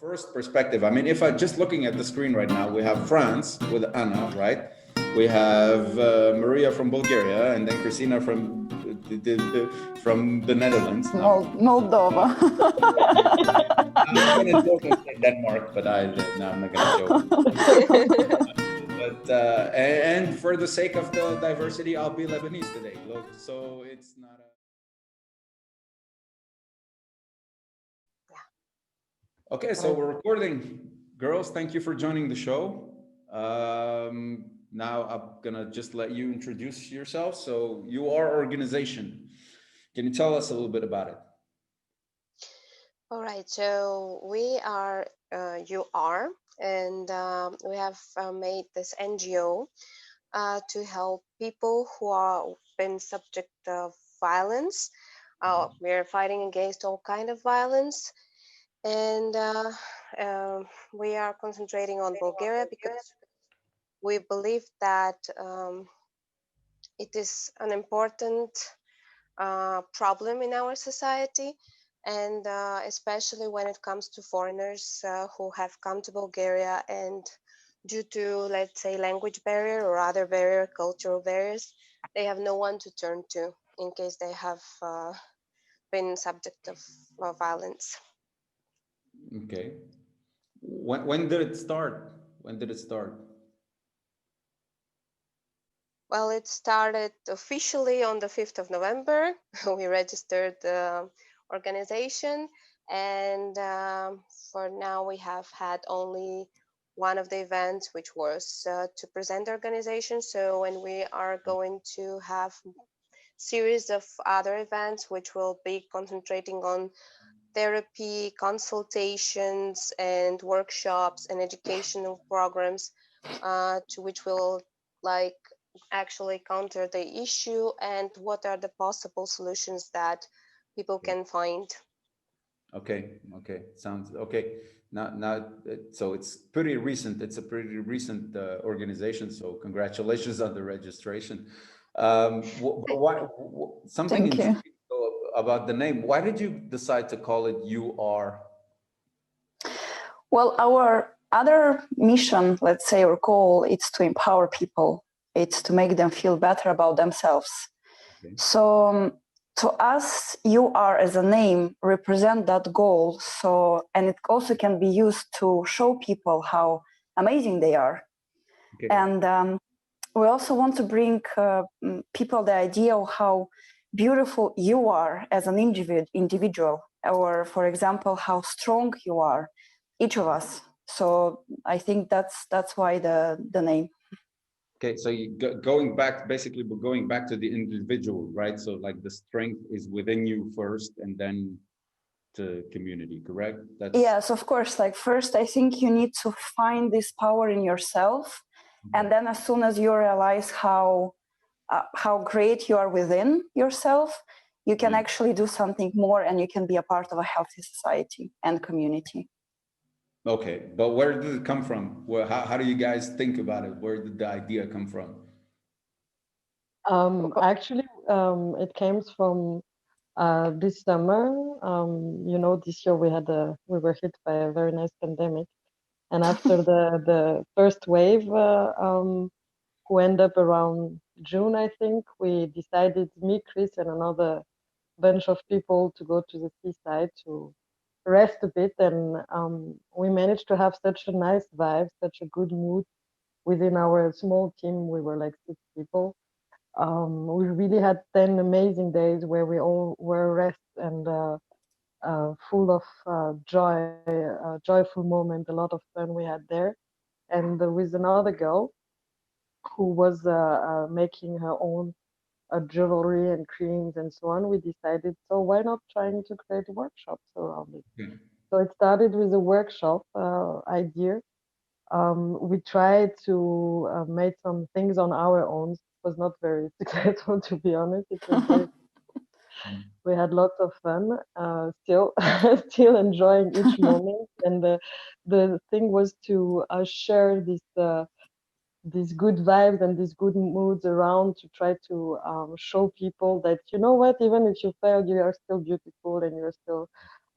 first perspective, I mean, if I just looking at the screen right now, we have France with Anna, right? We have Maria from Bulgaria, and then Christina from the Netherlands. Moldova. I'm gonna joke and say Denmark, but no, I'm not gonna joke. But and for the sake of the diversity, I'll be Lebanese today. So it's not a. Okay, so we're recording. Girls, thank you for joining the show. Now I'm gonna just let you introduce yourself. So you are organization. Can you tell us a little bit about it? All right, so we are UR, and we have made this NGO to help people who are been subject of violence. We're fighting against all kind of violence, and we are concentrating on Bulgaria because we believe that it is an important problem in our society, and especially when it comes to foreigners who have come to Bulgaria, and due to, let's say, language barrier or other barrier, cultural barriers, they have no one to turn to in case they have been subject of violence. Okay. When did it start? When did it start? Well, it started officially on the 5th of November. We registered the organization, and for now we have had only one of the events, which was to present the organization. So, and we are going to have series of other events which will be concentrating on therapy, consultations, and workshops and educational programs to which will like actually counter the issue and what are the possible solutions that people can find. Okay, sounds okay. Now, so it's pretty recent. It's a pretty recent organization. So congratulations on the registration. Something interesting about the name. Why did you decide to call it UR? Well, our other mission, let's say, or goal, it's to empower people. It's to make them feel better about themselves. Okay. So to us, UR as a name represent that goal. So, and it also can be used to show people how amazing they are. Okay. And we also want to bring people the idea of how beautiful you are as an individual, or for example, how strong you are, each of us. So I think that's why the name. Okay, so you going back to the individual, right? So like the strength is within you first, and then to community, correct? Yes, of course. Like first, I think you need to find this power in yourself, and then as soon as you realize how great you are within yourself, you can actually do something more, and you can be a part of a healthy society and community. Okay, but where did it come from? How do you guys think about it? Where did the idea come from? Actually, it came from this summer. This year we were hit by a very nice pandemic, and after the first wave, who ended up around June, I think, we decided, me, Chris, and another bunch of people, to go to the seaside to rest a bit, and we managed to have such a nice vibe, such a good mood within our small team. We were like 6 people. We really had 10 amazing days where we all were rest and full of joy, joyful moment, a lot of fun we had there. And with another girl who was making her own jewelry and creams and so on, we decided, so why not trying to create workshops around it? Mm-hmm. So it started with a workshop idea. We tried to make some things on our own. It was not very successful, to be honest. It was very we had lots of fun, still enjoying each moment. And the thing was to share these good vibes and these good moods around, to try to show people that, you know what, even if you failed, you are still beautiful and you're still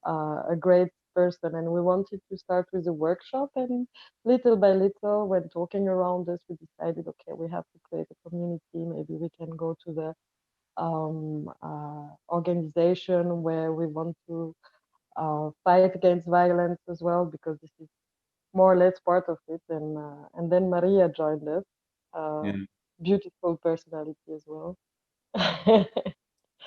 a great person, and we wanted to start with a workshop, and little by little, when talking around us, we decided, okay, we have to create a community. Maybe we can go to the organization where we want to fight against violence as well, because this is more or less part of it. And then Maria joined us, Yeah. beautiful personality as well.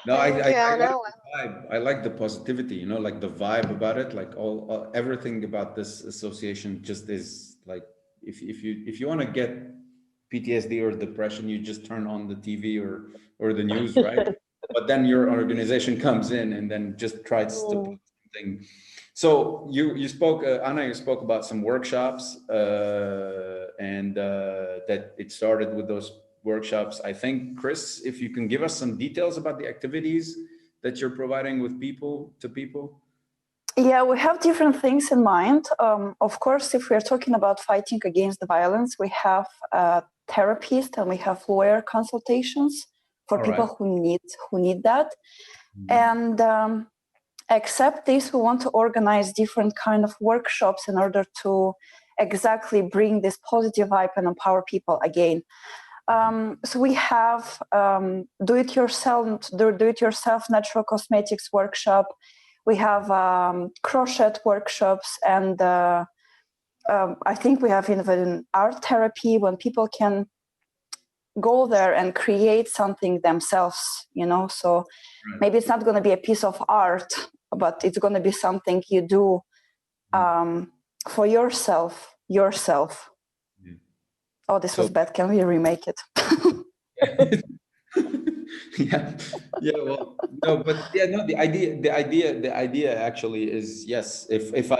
No, Thank you, I like Anna. the vibe. I like the positivity, you know, like the vibe about it, like all everything about this association just is like, if you want to get PTSD or depression, you just turn on the TV or the news, right? But then your organization comes in and then just tries to put something. So you spoke, Anna, you spoke about some workshops, and that it started with those workshops. I think, Chris, if you can give us some details about the activities that you're providing with people to people. Yeah, we have different things in mind. Of course, if we're talking about fighting against the violence, we have therapists and we have lawyer consultations for people who need that. And except this, we want to organize different kind of workshops in order to exactly bring this positive vibe and empower people again. So we have do-it-yourself natural cosmetics workshop. We have crochet workshops, and I think we have even art therapy when people can go there and create something themselves, you know. So maybe it's not going to be a piece of art, but it's going to be something you do for yourself. Oh, this was bad. Can we remake it? Yeah, well, no, but yeah, no, the idea actually is, yes, if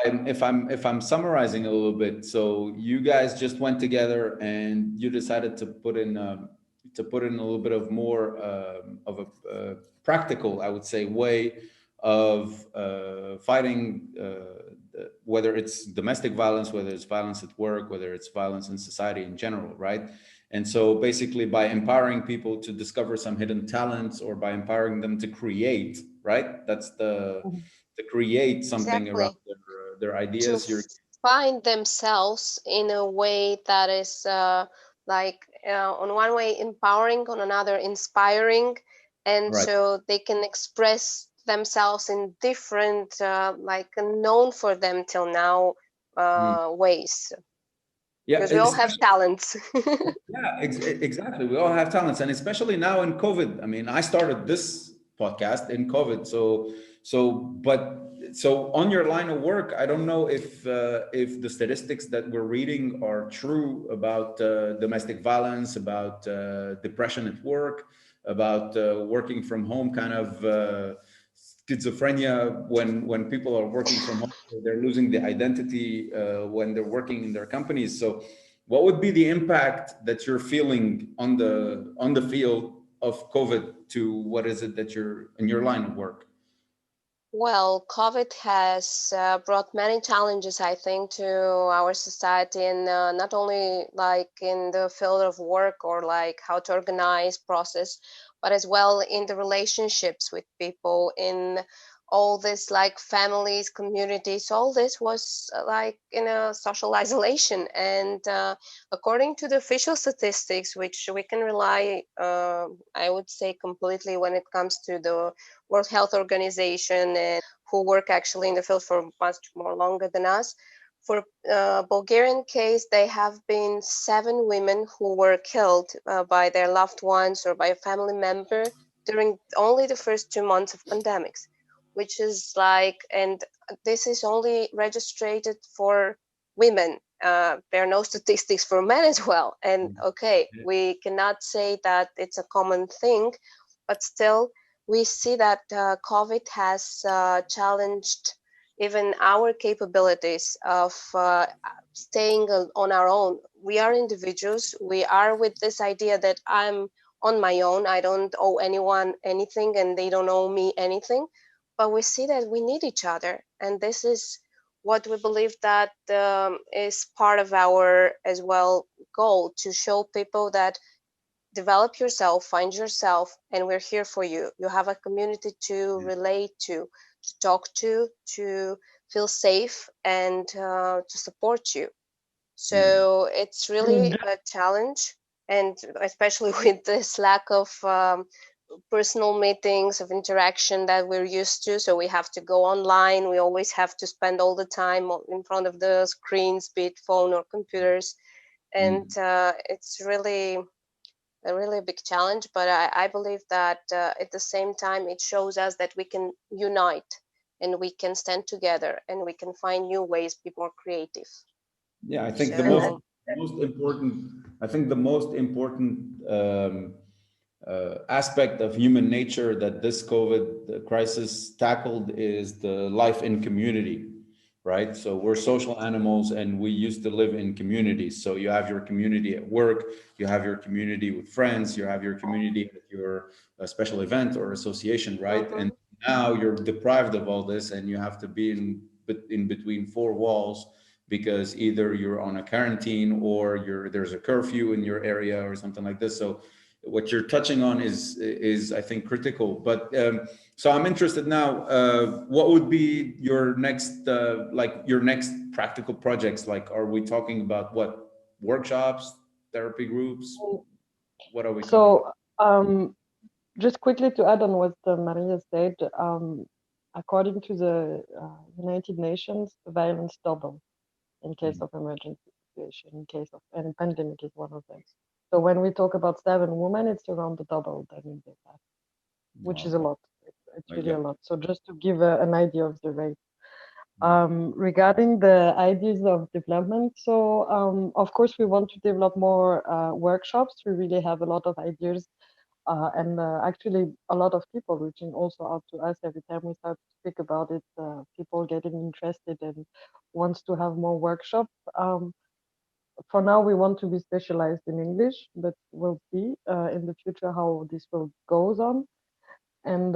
I'm summarizing a little bit, so you guys just went together and you decided to put in a little bit of more of a practical, I would say, way of fighting, whether it's domestic violence, whether it's violence at work, whether it's violence in society in general, right? And so basically by empowering people to discover some hidden talents, or by empowering them to create, right? That's to create something around Exactly. their To ideas. find themselves in a way that is on one way empowering, on another inspiring, and Right. so they can express themselves in different known for them till now ways, Yeah, because we all have talents. yeah, exactly. We all have talents, and especially now in COVID. I mean, I started this podcast in COVID, so on your line of work, I don't know if the statistics that we're reading are true about domestic violence, about depression at work, about working from home, kind of schizophrenia when people are working from home, they're losing the identity when they're working in their companies. So what would be the impact that you're feeling on the field of COVID to what is it that you're in your line of work? Well, COVID has brought many challenges, I think, to our society, and not only like in the field of work or like how to organize process, but as well in the relationships with people, in all this like families, communities. All this was like in a social isolation, and according to the official statistics, which we can rely, I would say, completely when it comes to the World Health Organization, and who work actually in the field for much more longer than us. For Bulgarian case, they have been 7 women who were killed by their loved ones or by a family member during only the first 2 months of pandemics, which is like, and this is only registered for women. There are no statistics for men as well. And okay, we cannot say that it's a common thing, but still, we see that COVID has challenged even our capabilities of staying on our own. We are individuals. We are with this idea that I'm on my own. I don't owe anyone anything, and they don't owe me anything. But we see that we need each other, and this is what we believe that is part of our as well goal, to show people that develop yourself, find yourself, and we're here for you. You have a community to relate to talk to feel safe and to support you. So it's really a challenge, and especially with this lack of personal meetings, of interaction that we're used to. So we have to go online. We always have to spend all the time in front of the screens, be it phone or computers. And it's really a really big challenge. But I believe that at the same time, it shows us that we can unite and we can stand together and we can find new ways, be more creative. Yeah, I think the most important aspect of human nature that this COVID crisis tackled is the life in community, right? So we're social animals and we used to live in communities. So you have your community at work, you have your community with friends, you have your community at your special event or association, right? And now you're deprived of all this and you have to be in between four walls, because either you're on a quarantine or there's a curfew in your area or something like this. So what you're touching on is I think critical. But so I'm interested now, what would be your next your next practical projects? Like, are we talking about what, workshops, therapy groups? What are we talking about? Just quickly to add on what Maria said, according to the United Nations, violence double in case of emergency situation, in case of, and pandemic is one of them. So when we talk about 7 women, it's around the double that in the past, which is a lot. It's really a lot. So just to give an idea of the rate. Regarding the ideas of development, so of course we want to develop more workshops. We really have a lot of ideas. And actually, a lot of people reaching also out to us every time we start to speak about it. People getting interested and wants to have more workshops. For now, we want to be specialized in English, but we'll see in the future how this will goes on. And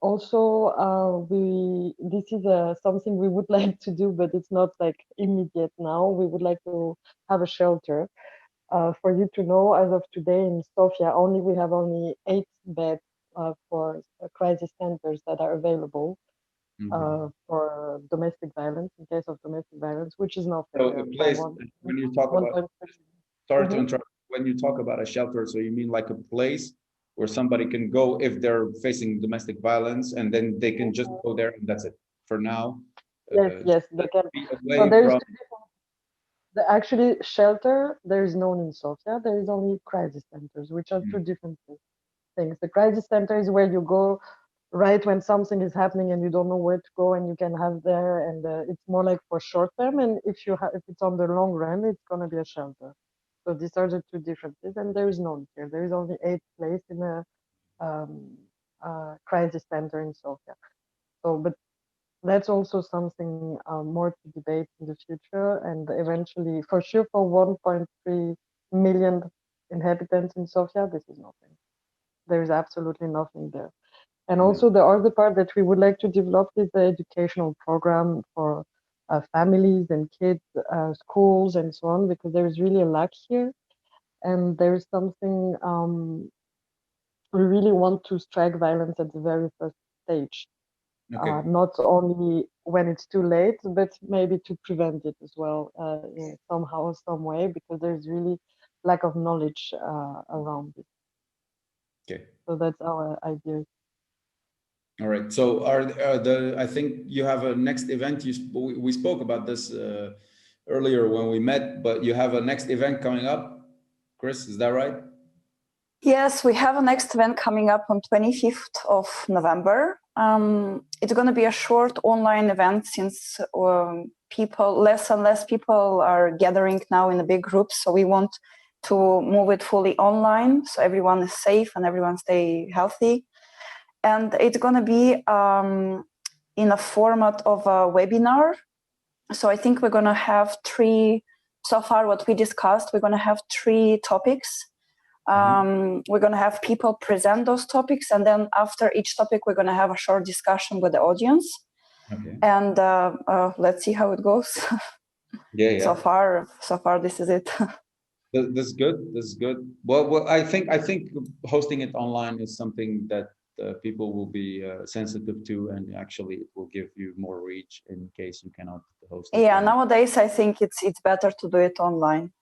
also, this is something we would like to do, but it's not like immediate now. We would like to have a shelter. For you to know, as of today in Sofia, we have only 8 beds for crisis centers that are available for domestic violence, in case of domestic violence, which is nothing. So a place, when you talk about, sorry to interrupt, when you talk about a shelter, so you mean like a place where somebody can go if they're facing domestic violence, and then they can just go there and that's it for now? Yes, they can. So there's actually shelter, there is none in Sofia. There is only crisis centers, which are 2 different things. The crisis center is where you go right when something is happening and you don't know where to go, and you can have there, and it's more like for short term. And if it's on the long run, it's gonna be a shelter. So these are the 2 differences, and there is none here. There is only 8 places in a crisis center in Sofia. So, but that's also something more to debate in the future, and eventually, for sure, for 1.3 million inhabitants in Sofia, this is nothing. There is absolutely nothing there. And also the other part that we would like to develop is the educational program for families and kids, schools and so on, because there is really a lack here. And there is something, we really want to strike violence at the very first stage. Not only when it's too late, but maybe to prevent it as well, somehow, some way, because there's really lack of knowledge around it. Okay. So that's our idea. All right. So I think you have a next event. We spoke about this earlier when we met, but you have a next event coming up, Chris, is that right? Yes, we have a next event coming up on 25th of November. It's going to be a short online event, since less and less people are gathering now in a big groups. So we want to move it fully online, so everyone is safe and everyone stay healthy. And it's going to be in a format of a webinar. So I think we're going to have 3, so far what we discussed, we're going to have 3 topics. We're going to have people present those topics, and then after each topic, we're going to have a short discussion with the audience. Okay. And let's see how it goes. Yeah. So far, this is it. This is good. This is good. Well, I think hosting it online is something that people will be sensitive to, and actually it will give you more reach in case you cannot host it. Yeah, nowadays I think it's better to do it online.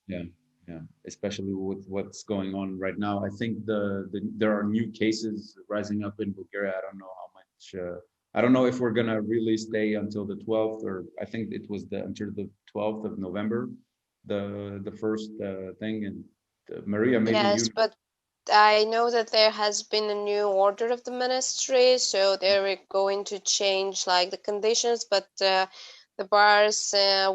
Yeah, yeah, especially with what's going on right now. I think there are new cases rising up in Bulgaria. I don't know how much. I don't know if we're gonna really stay until the 12th, or I think it was until the 12th of November, the first thing. And Maria, maybe you. Yes, but I know that there has been a new order of the ministry, so they're going to change like the conditions, but the bars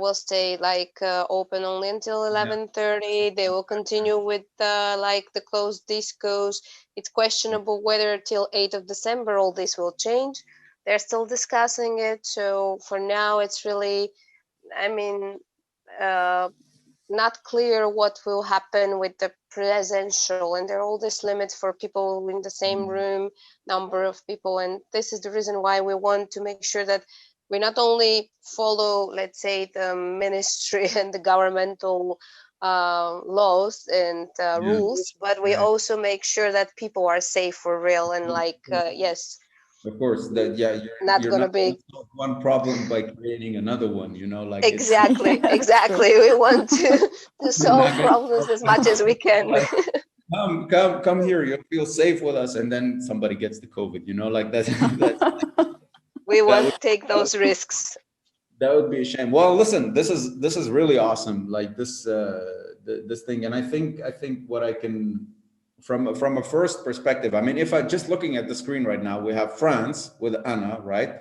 will stay like open only until 11:30. They will continue with like the closed discos. It's questionable whether till 8th of December all this will change. They're still discussing it, so for now it's really, I mean, uh, not clear what will happen with the presential, and there are all these limits for people in the same room, number of people, and this is the reason why we want to make sure that we not only follow, let's say, the ministry and the governmental laws and rules, but we also make sure that people are safe for real, and like yes, Of course, that not you're gonna not be gonna solve one problem by creating another one. Like it's exactly Yeah, exactly we want to you're solve not gonna problems solve as one much as we problem can. like come here, you'll feel safe with us, and then somebody gets the COVID. Like that's We that won't would take those risks. that would be a shame. Well, listen, this is really awesome. Like this thing, and I think what I can from a first perspective. I mean, if I just looking at the screen right now, we have France with Anna, right?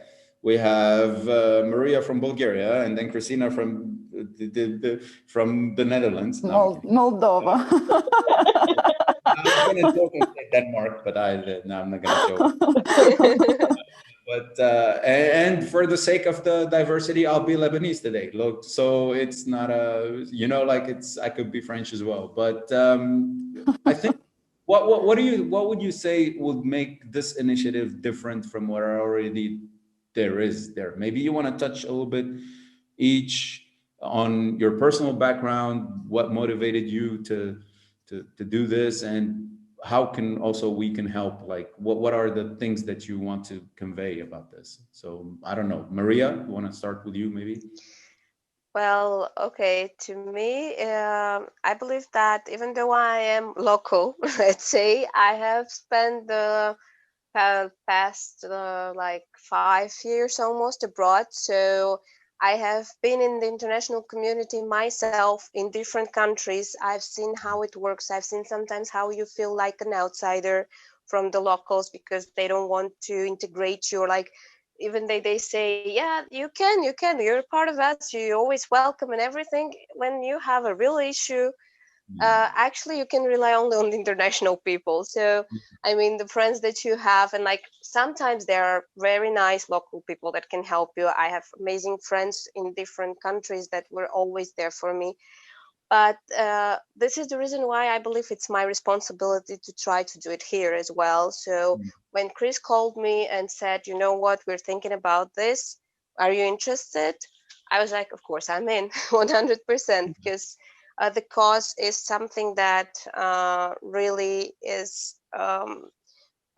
We have Maria from Bulgaria, and then Christina from the Netherlands. No, I'm kidding. Moldova. I was gonna joke and say Denmark, but no, I'm not gonna joke. But and for the sake of the diversity, I'll be Lebanese today. Look, so it's not like I could be French as well. But I think what would you say would make this initiative different from what already there is there? Maybe you want to touch a little bit each on your personal background, what motivated you to do this, and how can also we can help, like what are the things that you want to convey about this? So I don't know, Maria, you want to start with you maybe? Well, okay, to me, I believe that even though I am local, let's say, I have spent the past like 5 years almost abroad. So I have been in the international community myself in different countries. I've seen how it works. I've seen sometimes how you feel like an outsider from the locals because they don't want to integrate you, or like even they say, yeah, you can, you're part of us, you're always welcome and everything. When you have a real issue, actually you can rely only on the international people. So I mean, the friends that you have, and like sometimes there are very nice local people that can help you. I have amazing friends in different countries that were always there for me. But this is the reason why I believe it's my responsibility to try to do it here as well. So when Chris called me and said, you know what, we're thinking about this, are you interested? I was like, of course I'm in 100%, because the cause is something that really is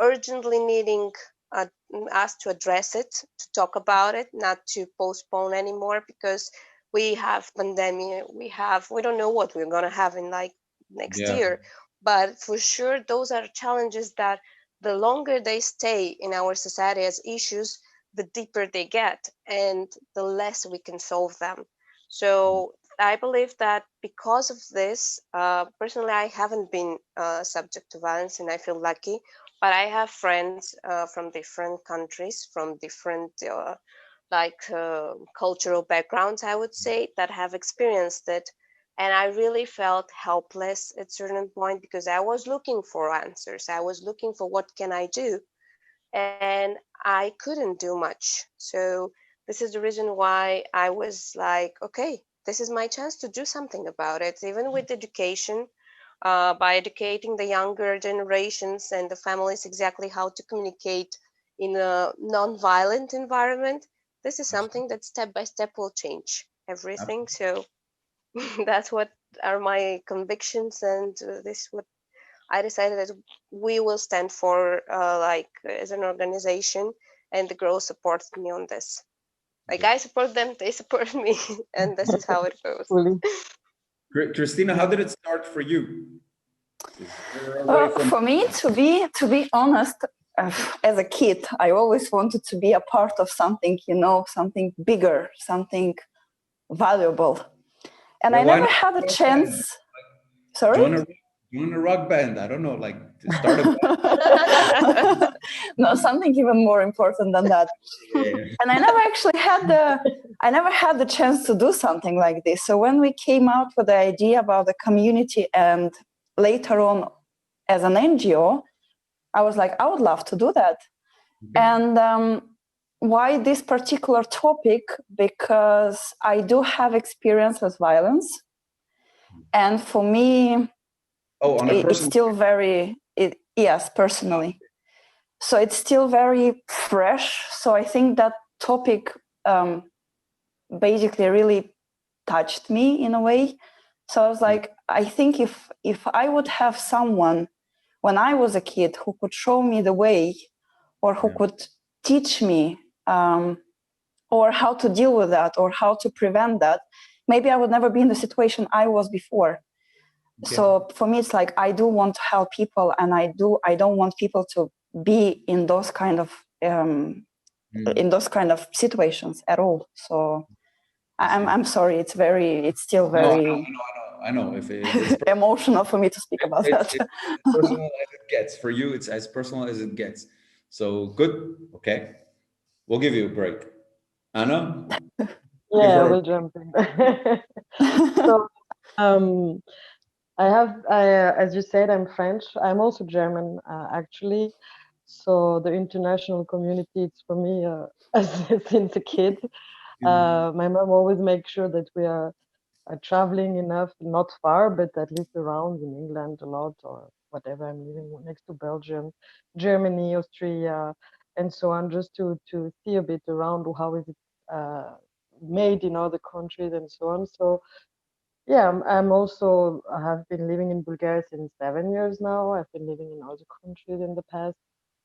urgently needing uh, us to address it, to talk about it, not to postpone anymore, because we have pandemic, we don't know what we're going to have in like next Yeah. year. But for sure those are challenges that the longer they stay in our society as issues, the deeper they get and the less we can solve them. So I believe that because of this, personally I haven't been subject to violence, and I feel lucky. But I have friends from different countries, from different cultural backgrounds, I would say, that have experienced it. And I really felt helpless at certain point because I was looking for answers. I was looking for what can I do, and I couldn't do much. So this is the reason why I was like, okay, this is my chance to do something about it, even with education, by educating the younger generations and the families exactly how to communicate in a non-violent environment. This is something that step by step will change everything. So that's what are my convictions, and this is what I decided that we will stand for like as an organization, and the girls supported me on this. Like I support them, they support me, and this is how it goes. Fully. Christina, how did it start for you? For me, to be honest, as a kid, I always wanted to be a part of something, you know, something bigger, something valuable, and I never had a chance. Sorry. Join a rock band. I don't know, like to start a band. No, something even more important than that. Yeah. And I never had the chance to do something like this. So when we came out with the idea about the community and later on as an NGO, I was like, I would love to do that. Okay. And why this particular topic? Because I do have experience with violence. And for me, it's still very, yes, personally. So it's still very fresh. So I think that topic basically really touched me in a way. So I was like, I think if I would have someone when I was a kid who could show me the way, or who could teach me or how to deal with that, or how to prevent that, maybe I would never be in the situation I was before. Okay. So for me, it's like, I do want to help people, and I don't want people to be in those kind of situations at all. So I'm sorry, it's still very. No, I know. If it's emotional for me to speak about that. It's as personal as it gets. For you, it's as personal as it gets. So good. Okay, we'll give you a break. Anna. Yeah, we'll jump in. So, as you said, I'm French. I'm also German, actually. So the international community, it's for me since a kid. My mom always makes sure that we are traveling enough, not far, but at least around in England a lot, or whatever. I'm living next to Belgium, Germany, Austria, and so on, just to see a bit around how is it made in other countries and so on. So yeah, I have been living in Bulgaria since 7 years now. I've been living in other countries in the past.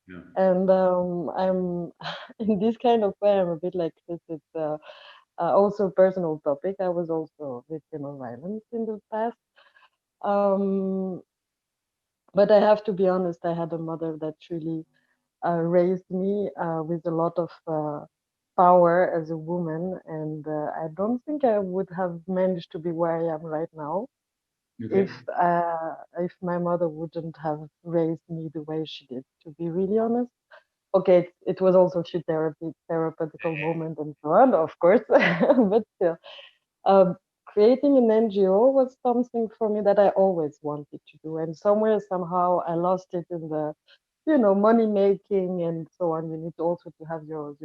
Yeah. And I'm in this kind of way, I'm a bit like this. It's also a personal topic. I was also a victim of violence in the past. But I have to be honest, I had a mother that really raised me with a lot of power as a woman, and I don't think I would have managed to be where I am right now if my mother wouldn't have raised me the way she did, to be really honest. Okay, it was also a few therapeutical moment and so on, of course, but still. Creating an NGO was something for me that I always wanted to do, and somehow I lost it in the, money making and so on. You need also to have your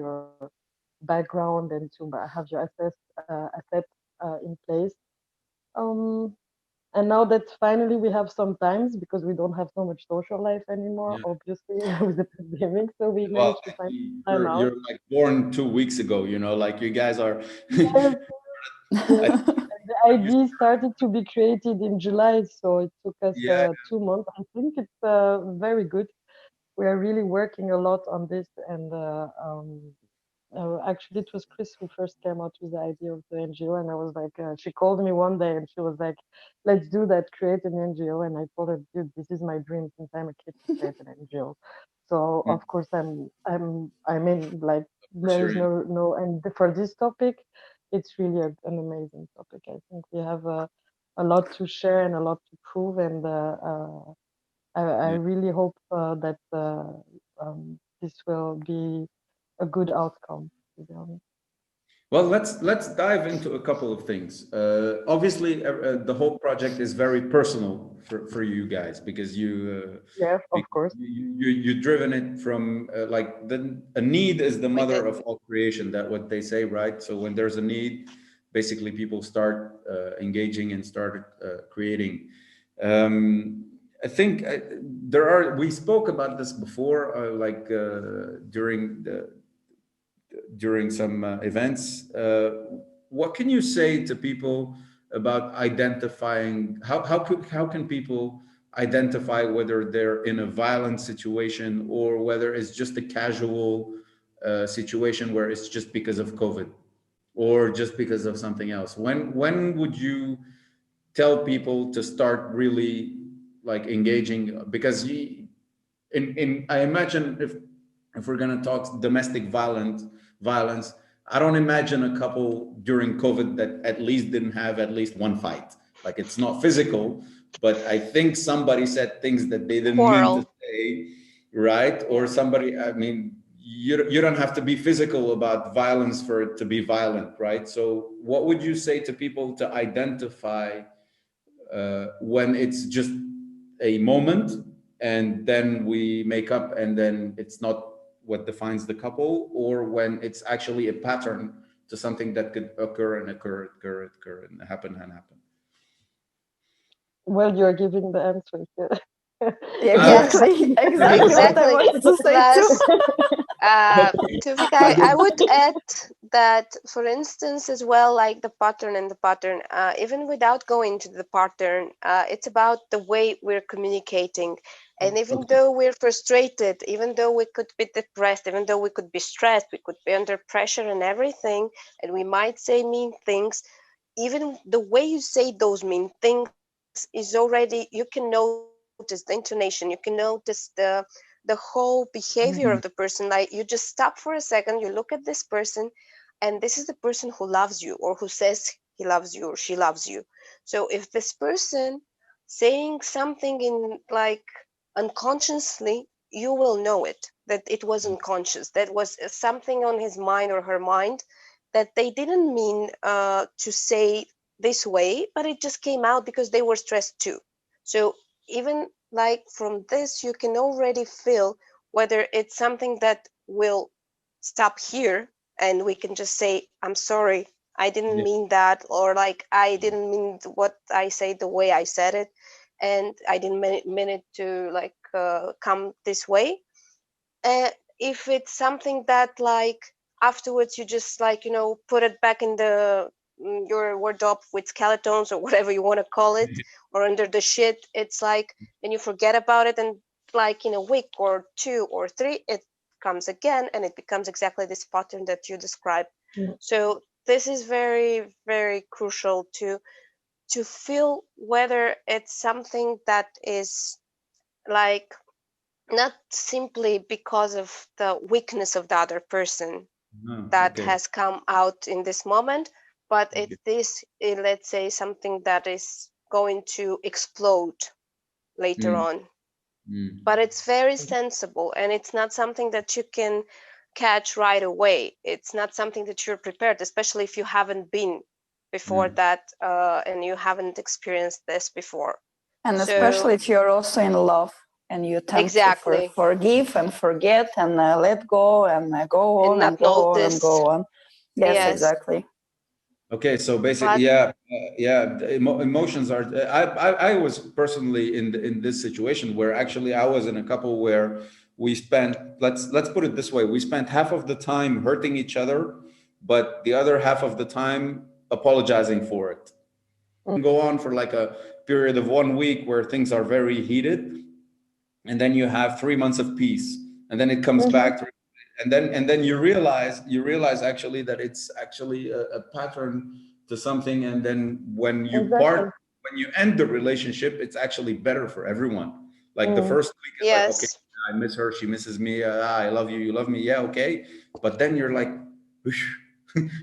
background and to have your assets in place. And now that finally we have some times, because we don't have so much social life anymore, obviously, with the pandemic, so we managed to find time out. You're like born 2 weeks ago, like you guys are. Yes. The idea started to be created in July, so it took us 2 months. I think it's very good. We are really working a lot on this, and actually it was Chris who first came out with the idea of the NGO, and I was like, she called me one day and she was like, let's do that, create an NGO. And I told her, dude, this is my dream since I'm a kid to create an NGO. So of course I mean, like, there is no, and for this topic, it's really an amazing topic. I think we have a lot to share and a lot to prove, and I really hope that this will be a good outcome, to be honest. Well, let's dive into a couple of things. Obviously, the whole project is very personal for you guys, because of course, you've driven it from like a need is the mother of all creation. That what they say, right? So when there's a need, basically people start engaging and start creating. I think we spoke about this before, during some events. What can you say to people about identifying, how can people identify whether they're in a violent situation or whether it's just a casual situation where it's just because of COVID or just because of something else? When would you tell people to start really like engaging? Because I imagine if we're going to talk domestic violence, I don't imagine a couple during COVID that at least didn't have at least one fight. Like, it's not physical, but I think somebody said things that they didn't mean to Quarrel. say, right? Or somebody, I mean, you don't have to be physical about violence for it to be violent, right? So what would you say to people to identify when it's just a moment and then we make up and then it's not what defines the couple, or when it's actually a pattern to something that could occur and occur and happen? Well, you're giving the answer here. Yes, Exactly what I exactly. wanted to say too. Plus, Toufic, I would add that, for instance, as well, like the pattern, even without going to the pattern, it's about the way we're communicating. And even though we're frustrated, even though we could be depressed, even though we could be stressed, we could be under pressure and everything, and we might say mean things, even the way you say those mean things is already, you can notice the intonation, you can notice the whole behavior of the person. Like, you just stop for a second, you look at this person, and this is the person who loves you, or who says he loves you or she loves you. So if this person saying something in, like, unconsciously, you will know it, that it was unconscious, that was something on his mind or her mind, that they didn't mean to say this way, but it just came out because they were stressed too. So even like from this, you can already feel whether it's something that will stop here and we can just say, I'm sorry, I didn't Yeah. mean that, or like, I didn't mean what I say the way I said it, and I didn't mean it to, like, come this way. If it's something that, like, afterwards you just, like, put it back in the your wardrobe with skeletons or whatever you want to call it, or under the shit, it's like, and you forget about it, and like in a week or 2 or 3 it comes again, and it becomes exactly this pattern that you described. Mm. So this is very, very crucial to feel whether it's something that is, like, not simply because of the weakness of the other person that Okay. has come out in this moment, but Okay. it's this, let's say, something that is going to explode later Mm, on. mm. But it's very sensible, and it's not something that you can catch right away. It's not something that you're prepared, especially if you haven't been before Yeah. that, and you haven't experienced this before. And So especially if you're also in love and you tend to exactly, forgive and forget and let go and go and on and not go on and notice. go on. Yes, Yes, exactly. Okay, so basically, but emotions are. I was personally in this situation where actually I was in a couple where we spent. Let's put it this way: we spent half of the time hurting each other, but the other half of the time apologizing for it. Go on for like a period of 1 week where things are very heated, and then you have 3 months of peace, and then it comes Mhm. back to, and then you realize actually that it's actually a pattern to something, and then Exactly. when you end the relationship, it's actually better for everyone. Like the Mm. first week is like, okay, yes, I miss her, she misses me, I love you, you love me, yeah, okay, but then you're like, whoosh,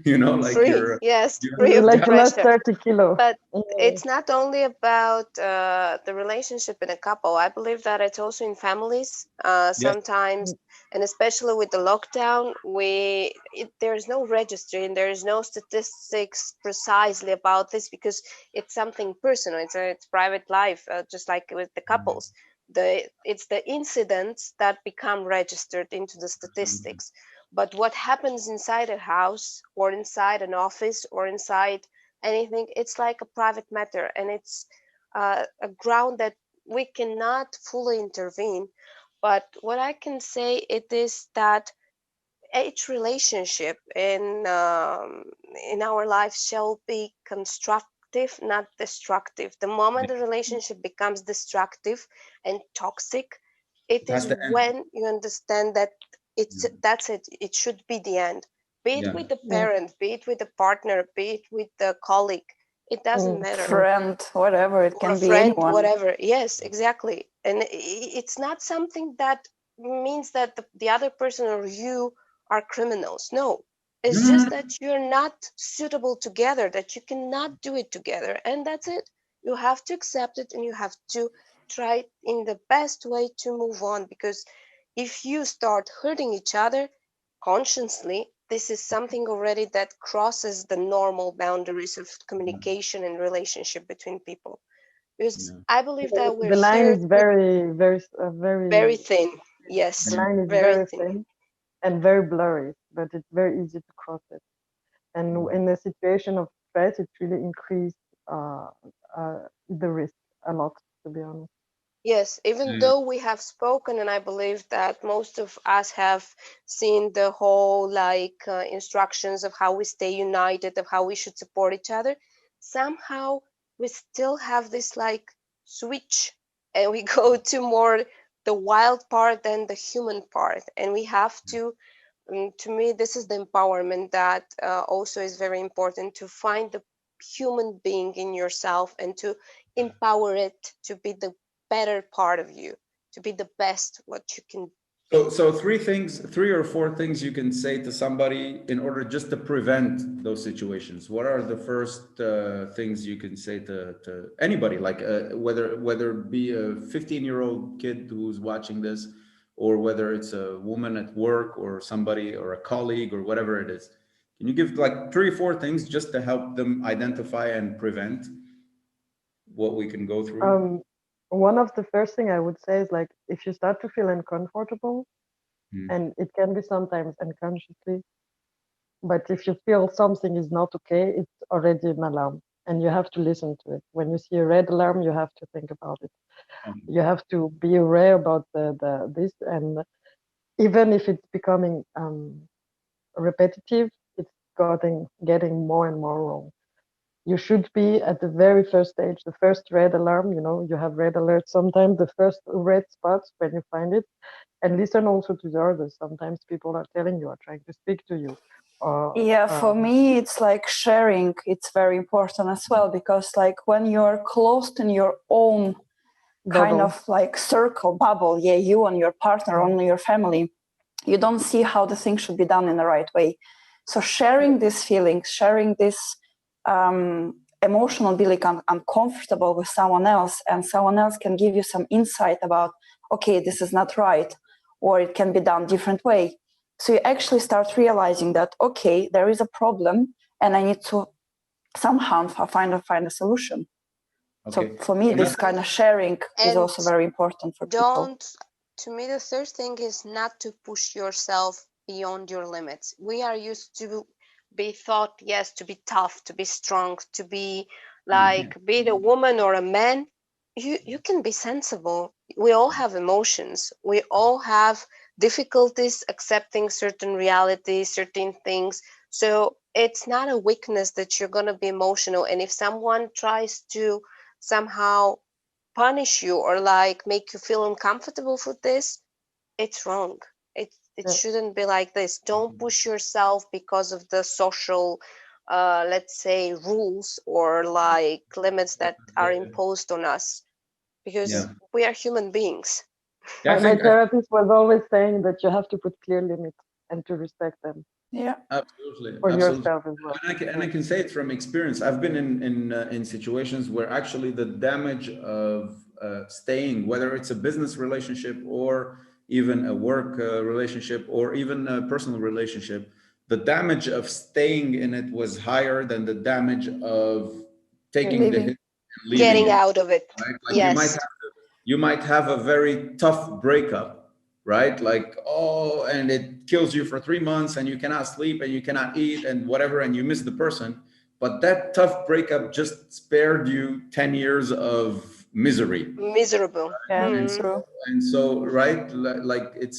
like free, yes, you're free of the Like you lost pressure. 30 kilo. But Mm. it's not only about the relationship in a couple. I believe that it's also in families yes. sometimes, and especially with the lockdown, there's no registry and there is no statistics precisely about this, because it's something personal. It's private life, just like with the couples. It's the incidents that become registered into the statistics. But what happens inside a house or inside an office or inside anything, it's like a private matter, and it's a ground that we cannot fully intervene. But what I can say, it is that each relationship in our life shall be constructive, not destructive. The moment the relationship becomes destructive and toxic, it That's is the end. when you understand that that's it. It should be the end. Be it with the parent, be it with the partner, be it with the colleague. It doesn't matter. Friend, whatever, it Or can a be friend, anyone. whatever. Yes, exactly. And it's not something that means that the other person or you are criminals. No, it's just that you're not suitable together, that you cannot do it together, and that's it. You have to accept it, and you have to try in the best way to move on, because if you start hurting each other consciously, this is something already that crosses the normal boundaries of communication and relationship between people. Because I believe that we're The line here is very, very, very. very thin. Yes, The line is very very thin. thin and very blurry, but it's very easy to cross it. And in the situation of stress, it really increased the risk a lot, to be honest. Yes, even though we have spoken, and I believe that most of us have seen the whole instructions of how we stay united, of how we should support each other, somehow we still have this switch, and we go to more the wild part than the human part, and we have to me, this is the empowerment that also is very important, to find the human being in yourself and to empower it to be the better part of you, to be the best what you can. So three or four things you can say to somebody in order just to prevent those situations. What are the first things you can say to anybody, like whether it be a 15-year-old kid who's watching this, or whether it's a woman at work or somebody or a colleague or whatever it is? Can you give like 3 or 4 things just to help them identify and prevent what we can go through? One of the first thing I would say is, like, if you start to feel uncomfortable, and it can be sometimes unconsciously, but if you feel something is not okay, it's already an alarm, and you have to listen to it. When you see a red alarm, you have to think about it. You have to be aware about this, and even if it's becoming repetitive, it's getting more and more wrong. You should be at the very first stage, the first red alarm. You have red alerts sometimes, the first red spots when you find it, and listen also to the others. Sometimes people are telling you, are trying to speak to you. For me, it's like sharing. It's very important as well, because when you're closed in your own kind of circle, bubble, you and your partner, only your family, you don't see how the thing should be done in the right way. So sharing these feelings, sharing this emotional being uncomfortable with someone else, and someone else can give you some insight about, okay, this is not right, or it can be done different way. So you actually start realizing that, okay, there is a problem and I need to somehow find a solution. Okay. So for me, this kind of sharing is also very important for people. To me, the third thing is not to push yourself beyond your limits. We are used to be thought, yes, to be tough, to be strong, to be be it a woman or a man. You can be sensible. We all have emotions. We all have difficulties accepting certain realities, certain things. So it's not a weakness that you're going to be emotional. And if someone tries to somehow punish you or make you feel uncomfortable for this, it's wrong. It shouldn't be like this. Don't push yourself because of the social let's say rules or limits that are imposed on us, because we are human beings. My therapist was always saying that you have to put clear limits and to respect them. Yeah, absolutely. For yourself as well. And I can say it from experience. I've been in situations where actually the damage of staying, whether it's a business relationship or even a work relationship or even a personal relationship, the damage of staying in it was higher than the damage of taking the hit and leaving getting out of it. Right? Like yes, you might have a very tough breakup, right? And it kills you for 3 months and you cannot sleep and you cannot eat and whatever, and you miss the person. But that tough breakup just spared you 10 years of misery. Miserable. Yeah, true. And so, right,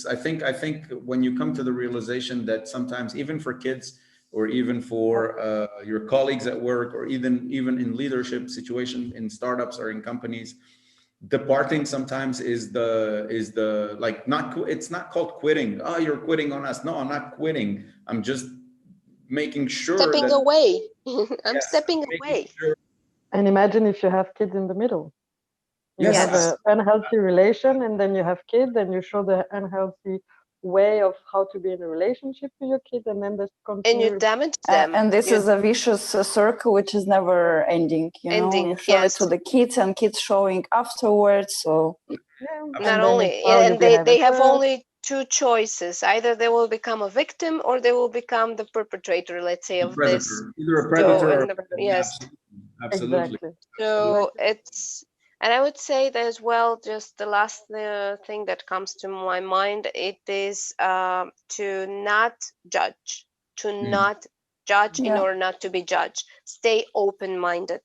I think when you come to the realization that sometimes even for kids, or even for your colleagues at work, or even in leadership situation in startups or in companies. Departing sometimes is the like, it's not called quitting. Oh, you're quitting on us. No, I'm not quitting. I'm just making sure Stepping that away. I'm yes, stepping making away. sure. And imagine if you have kids in the middle. You Yes, have an unhealthy relation, and then you have kids, and you show the unhealthy way of how to be in a relationship with your kids, and then this And continue. you damage them. And this You is a vicious circle which is never ending. You know, ending, you show yes. it to the kids, and kids showing afterwards. So Yeah, Not and then only, it's how you and behave they at have work. only two choices. Either they will become a victim or they will become the perpetrator, let's say, of this. Predator, either a So, predator or yes. absolutely. Exactly. So it's, and I would say that as well, just the last thing that comes to my mind, it is to not judge, to not judge in Yeah. order not to be judged. Stay open-minded,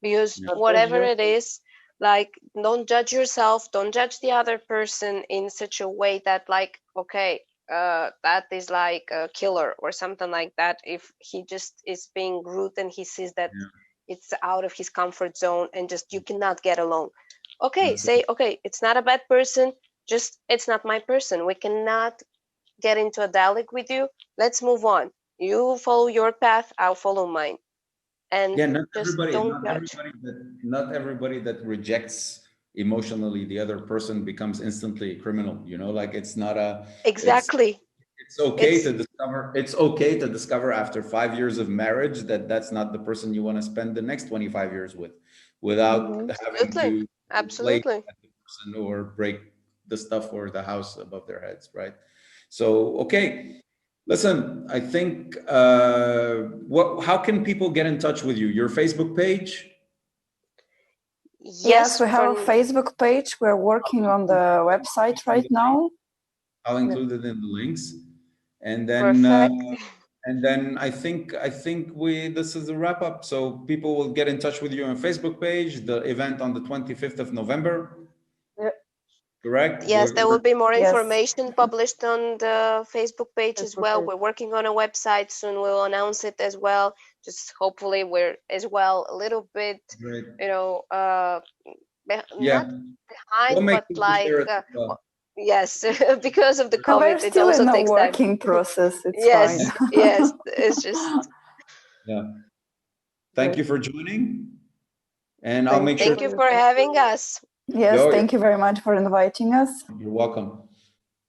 because Yeah. whatever it is, like, don't judge yourself, don't judge the other person in such a way that, like, okay, that is like a killer or something like that. If he just is being rude and he sees that it's out of his comfort zone and just you cannot get along, okay, say, okay, it's not a bad person, just it's not my person. We cannot get into a dialogue with you. Let's move on. You follow your path, I'll follow mine. And Yeah, not just everybody, don't judge. not everybody that rejects emotionally the other person becomes instantly a criminal. You know, like it's not a. Exactly. It's okay to discover. It's okay to discover after 5 years of marriage that that's not the person you want to spend the next 25 years with, without having to play Absolutely. at the person or break the stuff or the house above their heads, right? So, okay. Listen, I think how can people get in touch with you? Your Facebook page? Yes, we have a Facebook page. We're working on the website right now. I'll include it in the links, and then I think this is a wrap up. So people will get in touch with you on Facebook page. The event on the 25th of November. Yeah. Correct. Yes, there will be more Yes. information published on the Facebook page as well. We're working on a website soon. We'll announce it as well. Just hopefully we're as well a little bit, Great. you know, Yeah. not behind, We'll make but sure to like share it as well. yes, because of the We're COVID, it still also in a takes time. working process. It's Yes, fine. yes, it's just. Yeah. Thank you for joining, and I'll make sure. Thank you for having us. Yes, thank you very much for inviting us. You're welcome.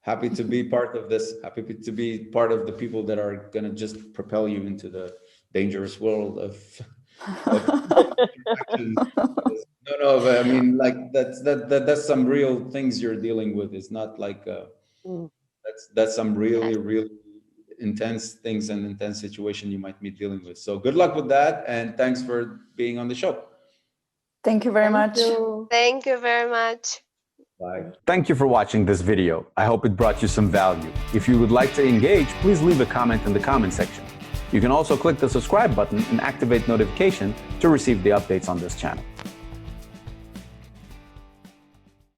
Happy to be part of this. Happy to be part of the people that are gonna just propel you into the dangerous world of No, I mean, like that's some real things you're dealing with. It's not like that's some really intense things and intense situation you might be dealing with. So good luck with that, and thanks for being on the show. Thank you very much. Thank you very much. Bye. Thank you for watching this video. I hope it brought you some value. If you would like to engage, please leave a comment in the comment section. You can also click the subscribe button and activate notification to receive the updates on this channel.